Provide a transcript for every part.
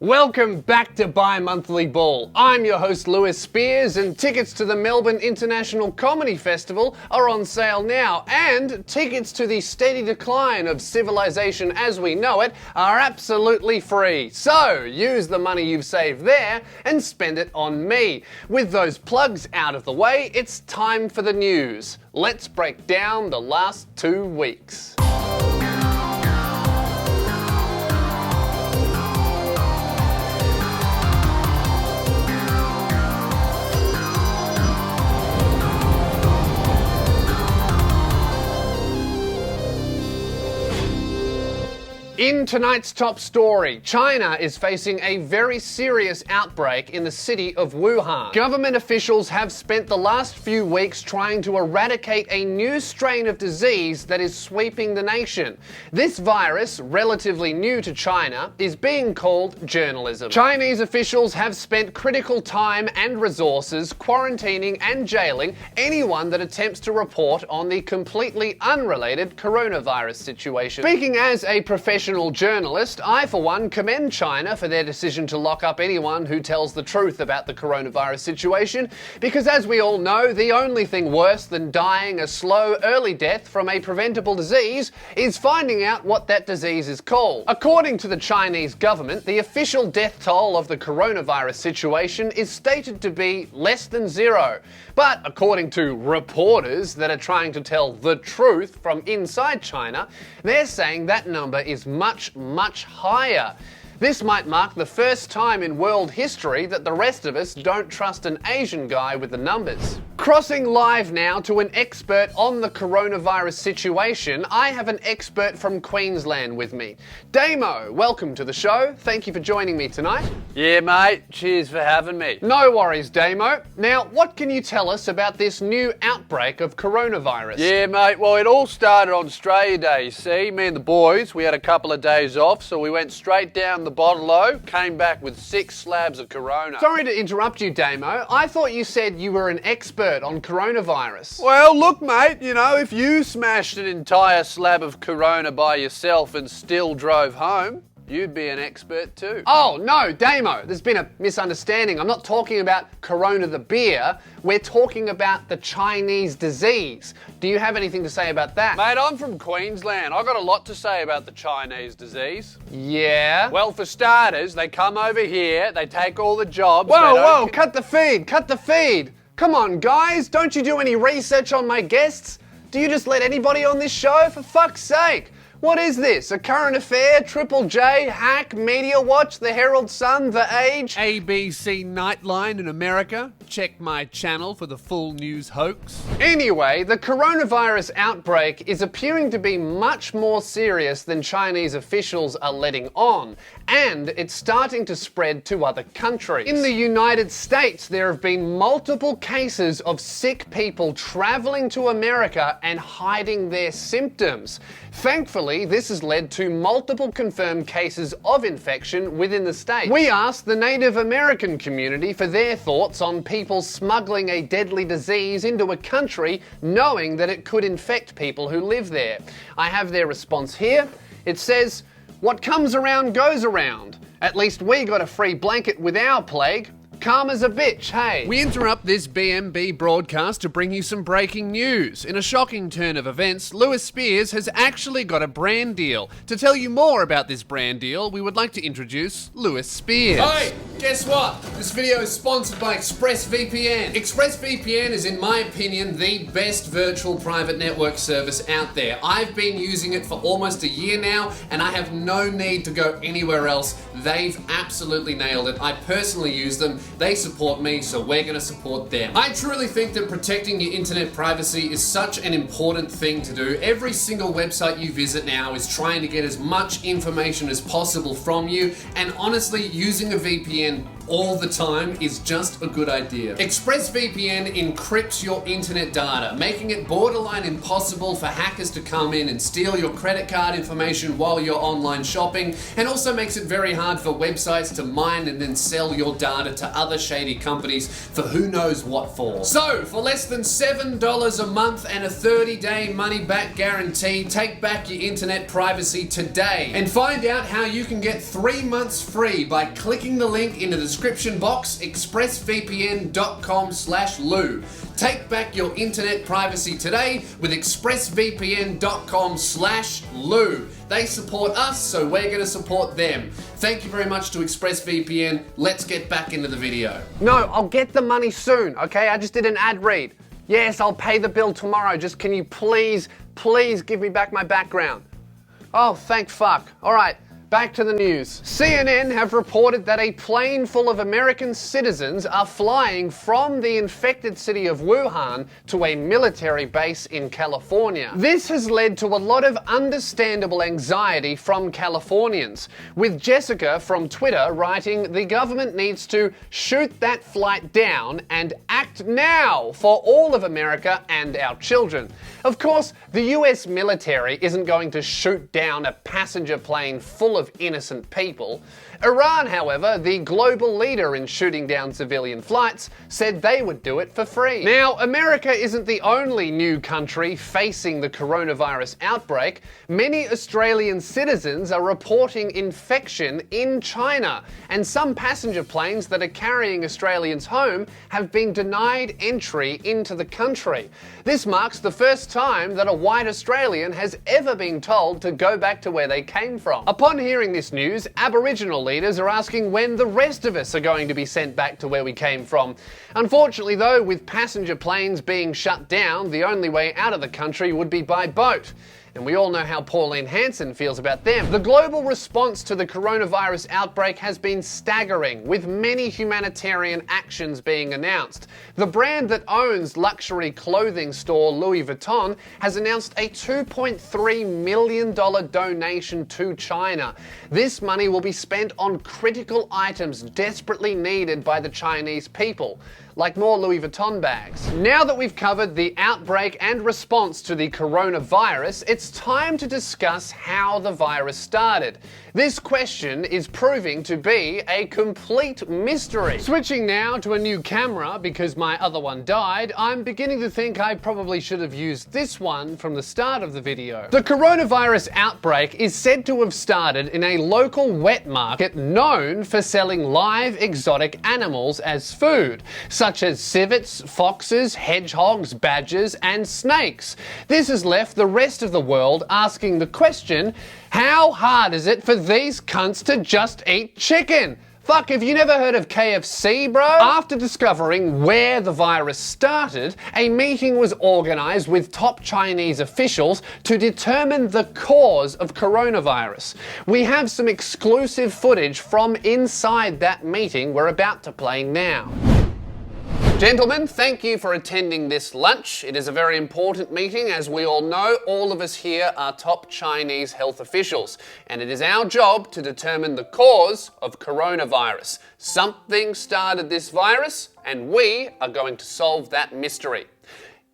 Welcome back to Bi-Monthly Ball. I'm your host Lewis Spears, and tickets to the Melbourne International Comedy Festival are on sale now, and tickets to the steady decline of civilization as we know it are absolutely free. So use the money you've saved there and spend it on me. With those plugs out of the way, it's time for the news. Let's break down the last 2 weeks. In tonight's top story, China is facing a very serious outbreak in the city of Wuhan. Government officials have spent the last few weeks trying to eradicate a new strain of disease that is sweeping the nation. This virus, relatively new to China, is being called journalism. Chinese officials have spent critical time and resources quarantining and jailing anyone that attempts to report on the completely unrelated coronavirus situation. Speaking as a professional journalist, I for one commend China for their decision to lock up anyone who tells the truth about the coronavirus situation, because as we all know, the only thing worse than dying a slow early death from a preventable disease is finding out what that disease is called. According to the Chinese government, the official death toll of the coronavirus situation is stated to be less than 0. But according to reporters that are trying to tell the truth from inside China, they're saying that number is much higher. This might mark the first time in world history that the rest of us don't trust an Asian guy with the numbers. Crossing live now to an expert on the coronavirus situation, I have an expert from Queensland with me. Damo, welcome to the show. Thank you for joining me tonight. Yeah, mate. Cheers for having me. No worries, Damo. Now, what can you tell us about this new outbreak of coronavirus? Yeah, mate. Well, it all started on Australia Day, you see. Me and the boys, we had a couple of days off, so we went straight down the bottle-o, came back with 6 slabs of corona. Sorry to interrupt you, Damo. I thought you said you were an expert on coronavirus. Well, look, mate, you know, if you smashed an entire slab of corona by yourself and still drove home, you'd be an expert too. Oh, no, Damo, there's been a misunderstanding. I'm not talking about Corona the beer. We're talking about the Chinese disease. Do you have anything to say about that? Mate, I'm from Queensland. I got a lot to say about the Chinese disease. Yeah? Well, for starters, they come over here, they take all the jobs. Whoa, cut the feed. Come on, guys, don't you do any research on my guests? Do you just let anybody on this show? For fuck's sake. What is this? A current affair? Triple J, Hack, Media Watch, The Herald Sun, The Age? ABC Nightline in America. Check my channel for the full news hoax. Anyway, the coronavirus outbreak is appearing to be much more serious than Chinese officials are letting on, and it's starting to spread to other countries. In the United States, there have been multiple cases of sick people traveling to America and hiding their symptoms. Thankfully, this has led to multiple confirmed cases of infection within the state. We asked the Native American community for their thoughts on people smuggling a deadly disease into a country knowing that it could infect people who live there. I have their response here. It says, "What comes around goes around. At least we got a free blanket with our plague. Calm as a bitch, hey." We interrupt this BMB broadcast to bring you some breaking news. In a shocking turn of events, Lewis Spears has actually got a brand deal. To tell you more about this brand deal, we would like to introduce Lewis Spears. Hey, guess what? This video is sponsored by ExpressVPN. ExpressVPN is, in my opinion, the best virtual private network service out there. I've been using it for almost a year now, and I have no need to go anywhere else. They've absolutely nailed it. I personally use them. They support me, so we're going to support them. I truly think that protecting your internet privacy is such an important thing to do. Every single website you visit now is trying to get as much information as possible from you, and honestly, using a VPN all the time is just a good idea. ExpressVPN encrypts your internet data, making it borderline impossible for hackers to come in and steal your credit card information while you're online shopping, and also makes it very hard for websites to mine and then sell your data to other shady companies for who knows what for. So, for less than $7 a month and a 30-day money-back guarantee, take back your internet privacy today and find out how you can get 3 months free by clicking the link in the description box, expressvpn.com/Lou. Take back your internet privacy today with expressvpn.com/Lou. They support us, so we're going to support them. Thank you very much to ExpressVPN. Let's get back into the video. No, I'll get the money soon, okay? I just did an ad read. Yes, I'll pay the bill tomorrow. Just can you please give me back my background? Oh, thank fuck. All right. Back to the news. CNN have reported that a plane full of American citizens are flying from the infected city of Wuhan to a military base in California. This has led to a lot of understandable anxiety from Californians, with Jessica from Twitter writing, "The government needs to shoot that flight down and act now for all of America and our children." Of course, the US military isn't going to shoot down a passenger plane full of innocent people. Iran, however, the global leader in shooting down civilian flights, said they would do it for free. Now, America isn't the only new country facing the coronavirus outbreak. Many Australian citizens are reporting infection in China, and some passenger planes that are carrying Australians home have been denied entry into the country. This marks the first time that a white Australian has ever been told to go back to where they came from. Upon hearing this news, Aboriginal leaders are asking when the rest of us are going to be sent back to where we came from. Unfortunately though, with passenger planes being shut down, the only way out of the country would be by boat. And we all know how Pauline Hanson feels about them. The global response to the coronavirus outbreak has been staggering, with many humanitarian actions being announced. The brand that owns luxury clothing store Louis Vuitton has announced a $2.3 million donation to China. This money will be spent on critical items desperately needed by the Chinese people, like more Louis Vuitton bags. Now that we've covered the outbreak and response to the coronavirus, it's time to discuss how the virus started. This question is proving to be a complete mystery. Switching now to a new camera because my other one died, I'm beginning to think I probably should have used this one from the start of the video. The coronavirus outbreak is said to have started in a local wet market known for selling live exotic animals as food, such as civets, foxes, hedgehogs, badgers, and snakes. This has left the rest of the world asking the question, how hard is it for these cunts to just eat chicken? Fuck, have you never heard of KFC, bro? After discovering where the virus started, a meeting was organised with top Chinese officials to determine the cause of coronavirus. We have some exclusive footage from inside that meeting we're about to play now. Gentlemen, thank you for attending this lunch. It is a very important meeting. As we all know, all of us here are top Chinese health officials, and it is our job to determine the cause of coronavirus. Something started this virus, and we are going to solve that mystery.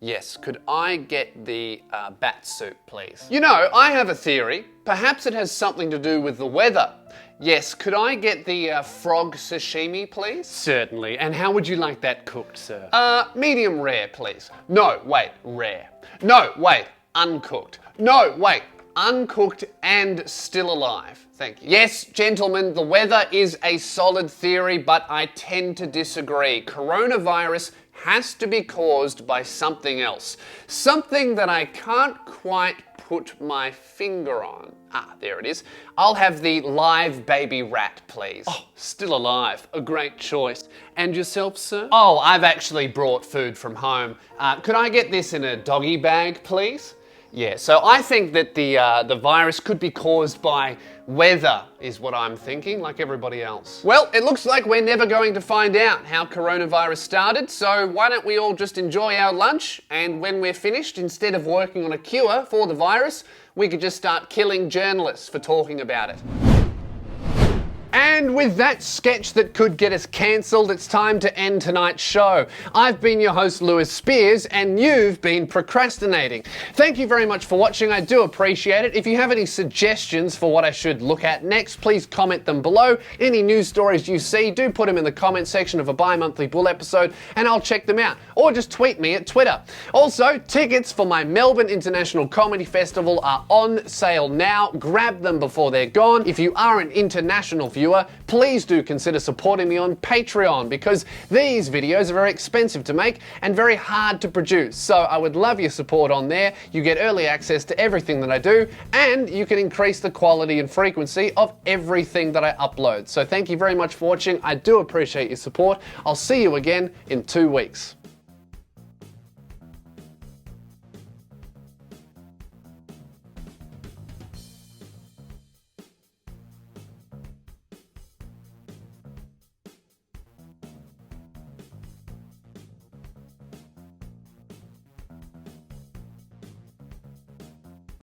Yes, could I get the bat suit, please? You know, I have a theory. Perhaps it has something to do with the weather. Yes, could I get the frog sashimi, please? Certainly. And how would you like that cooked, sir? Medium rare, please. No, wait, rare. No, wait, uncooked. No, wait, uncooked and still alive. Thank you. Yes, gentlemen, the weather is a solid theory, but I tend to disagree. Coronavirus has to be caused by something else. Something that I can't quite put my finger on. Ah, there it is. I'll have the live baby rat, please. Oh, still alive. A great choice. And yourself, sir? Oh, I've actually brought food from home. Could I get this in a doggy bag, please? Yeah, so I think that the virus could be caused by weather, is what I'm thinking, like everybody else. Well, it looks like we're never going to find out how coronavirus started, so why don't we all just enjoy our lunch, and when we're finished, instead of working on a cure for the virus, we could just start killing journalists for talking about it. And with that sketch that could get us cancelled, it's time to end tonight's show. I've been your host, Lewis Spears, and you've been procrastinating. Thank you very much for watching. I do appreciate it. If you have any suggestions for what I should look at next, please comment them below. Any news stories you see, do put them in the comment section of a bi-monthly Bull episode, and I'll check them out. Or just tweet me at Twitter. Also, tickets for my Melbourne International Comedy Festival are on sale now. Grab them before they're gone. If you are an international viewer, please do consider supporting me on Patreon, because these videos are very expensive to make and very hard to produce. So I would love your support on there. You get early access to everything that I do, and you can increase the quality and frequency of everything that I upload. So thank you very much for watching. I do appreciate your support. I'll see you again in 2 weeks.